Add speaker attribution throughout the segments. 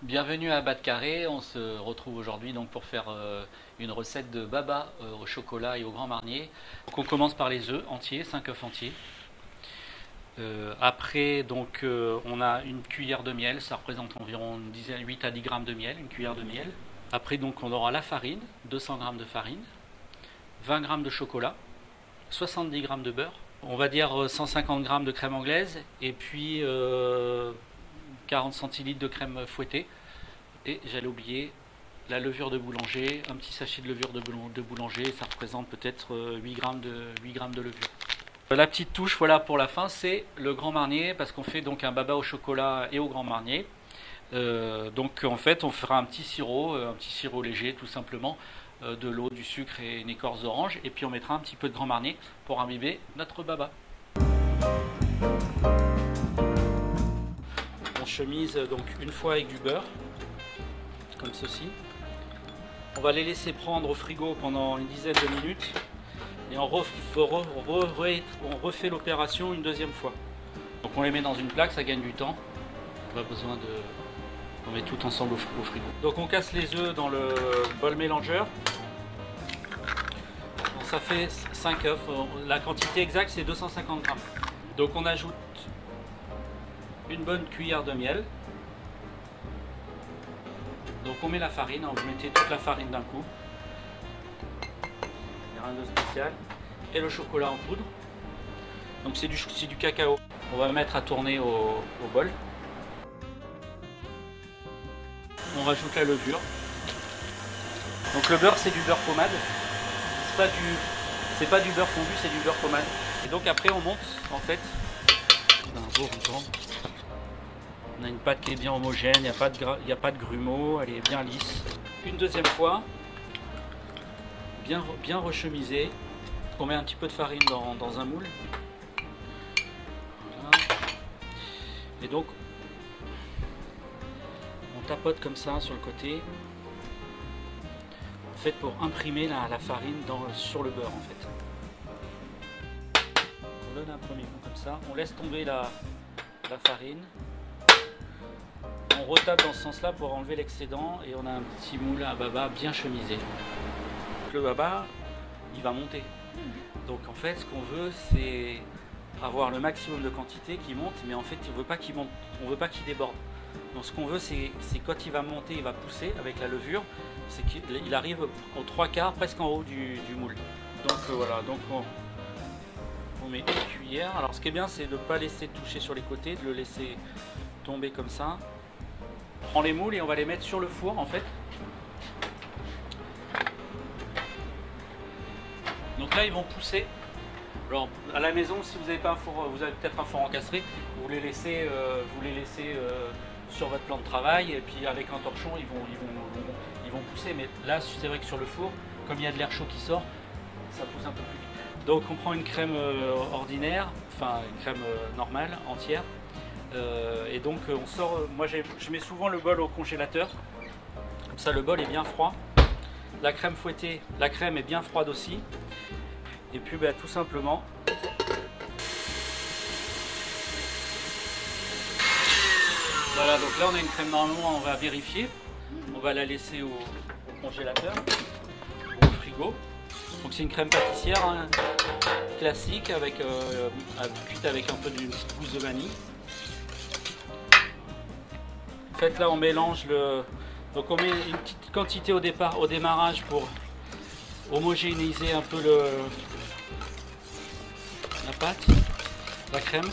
Speaker 1: Bienvenue à Bas de Carré, on se retrouve aujourd'hui donc pour faire une recette de baba au chocolat et au Grand Marnier. Donc on commence par les œufs entiers, 5 œufs entiers. Après donc on a une cuillère de miel, ça représente environ 8 à 10 grammes de miel, une cuillère de miel. Après donc on aura la farine, 200 grammes de farine, 20 grammes de chocolat, 70 grammes de beurre, on va dire 150 grammes de crème anglaise et puis 40 centilitres de crème fouettée. Et j'allais oublier la levure de boulanger, un petit sachet de levure de boulanger, ça représente peut-être 8 grammes de levure. La petite touche voilà pour la fin, c'est le Grand Marnier, parce qu'on fait donc un baba au chocolat et au Grand Marnier. Donc en fait on fera un petit sirop léger tout simplement, de l'eau, du sucre et une écorce d'orange, et puis on mettra un petit peu de Grand Marnier pour imbiber notre baba. On chemise donc une fois avec du beurre, comme ceci. On va les laisser prendre au frigo pendant une dizaine de minutes et on refait l'opération une deuxième fois. Donc on les met dans une plaque, ça gagne du temps. Pas besoin de... On met tout ensemble au frigo. Donc on casse les œufs dans le bol mélangeur. Donc ça fait 5 œufs. La quantité exacte c'est 250 grammes. Donc on ajoute une bonne cuillère de miel. Donc on met la farine, vous mettez toute la farine d'un coup, rien de spécial, et le chocolat en poudre. Donc c'est du cacao. On va mettre à tourner au bol. On rajoute la levure. Donc le beurre c'est du beurre pommade, c'est pas du beurre fondu, c'est du beurre pommade. Et donc après on monte en fait d'un beau ruban. On a une pâte qui est bien homogène, il n'y a pas de grumeaux, elle est bien lisse. Une deuxième fois, bien rechemisée. On met un petit peu de farine dans un moule. Voilà. Et donc, on tapote comme ça sur le côté. En fait, pour imprimer la farine sur le beurre en fait. On donne un premier coup comme ça, on laisse tomber la farine. On retape dans ce sens-là pour enlever l'excédent et on a un petit moule à baba bien chemisé. Le baba, il va monter. Donc en fait, ce qu'on veut, c'est avoir le maximum de quantité qui monte, mais en fait, on veut pas qu'il monte, on veut pas qu'il déborde. Donc ce qu'on veut, c'est quand il va monter, il va pousser avec la levure, c'est qu'il arrive aux 3/4, presque en haut du moule. Donc voilà, donc on met une cuillère. Alors ce qui est bien, c'est de ne pas laisser toucher sur les côtés, de le laisser tomber comme ça. On prend les moules et on va les mettre sur le four en fait. Donc là ils vont pousser. Alors à la maison, si vous n'avez pas un four, vous avez peut-être un four encastré, vous les laissez sur votre plan de travail et puis avec un torchon ils vont pousser. Mais là c'est vrai que sur le four, comme il y a de l'air chaud qui sort, ça pousse un peu plus vite. Donc on prend une crème ordinaire, enfin une crème normale, entière. Et donc on sort, moi je mets souvent le bol au congélateur, comme ça le bol est bien froid, la crème fouettée, la crème est bien froide aussi, et puis tout simplement voilà, donc là on a une crème normalement, on va vérifier, on va la laisser au congélateur, au frigo. Donc c'est une crème pâtissière hein, classique cuite avec un peu d'une petite gousse de vanille. En fait là on mélange donc on met une petite quantité au démarrage pour homogénéiser un peu la pâte, la crème.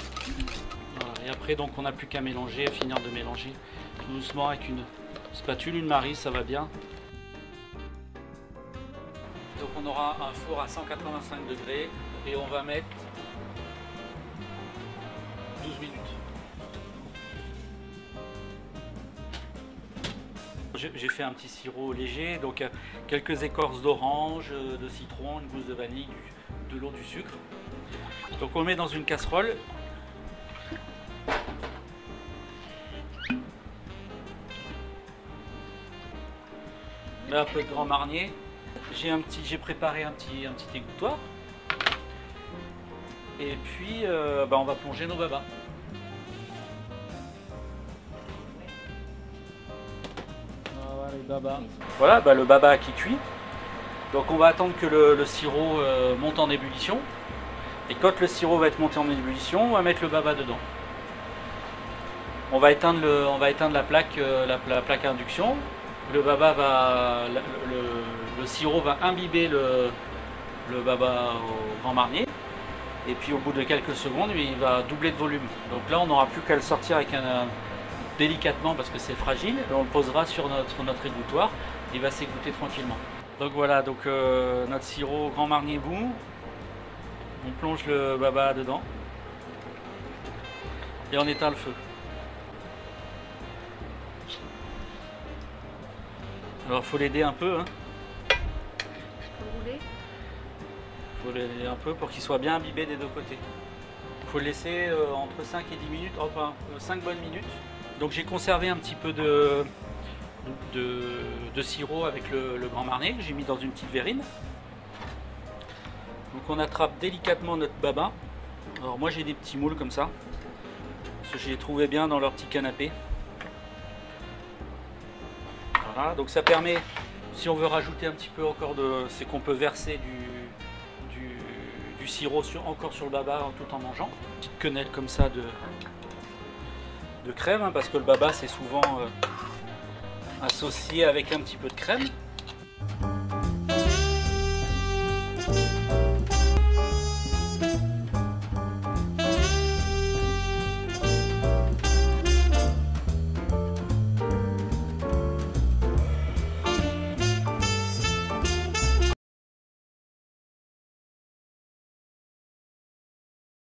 Speaker 1: Voilà. Et après donc on n'a plus qu'à mélanger, à finir de mélanger tout doucement avec une spatule, une maryse, ça va bien. Donc on aura un four à 185 degrés et on va mettre 12 minutes. J'ai fait un petit sirop léger, donc quelques écorces d'orange, de citron, une gousse de vanille, de l'eau, du sucre. Donc on le met dans une casserole. Là un peu de Grand Marnier. J'ai préparé un petit égouttoir. Et puis on va plonger nos babas. baba. Voilà, le baba qui cuit. Donc on va attendre que le sirop monte en ébullition. Et quand le sirop va être monté en ébullition, on va mettre le baba dedans. On va éteindre la plaque à induction. Le baba le sirop va imbiber le baba au Grand Marnier. Et puis au bout de quelques secondes, il va doubler de volume. Donc là, on n'aura plus qu'à le sortir avec délicatement parce que c'est fragile. Et on le posera sur notre égouttoir. Il va s'égoutter tranquillement. Donc voilà, notre sirop Grand Marnier bout. On plonge le baba dedans. Et on éteint le feu. Alors il faut l'aider un peu. Il faut l'aider un peu pour qu'il soit bien imbibé des deux côtés. Il faut le laisser entre 5 et 10 minutes, enfin 5 bonnes minutes. Donc j'ai conservé un petit peu de sirop avec le Grand Marnier que j'ai mis dans une petite verrine. Donc on attrape délicatement notre baba. Alors moi j'ai des petits moules comme ça, parce que je les trouvais bien dans leur petit canapé. Voilà, donc ça permet, si on veut rajouter un petit peu encore c'est qu'on peut verser du sirop encore sur le baba tout en mangeant. Une petite quenelle comme ça de crème, parce que le baba c'est souvent associé avec un petit peu de crème.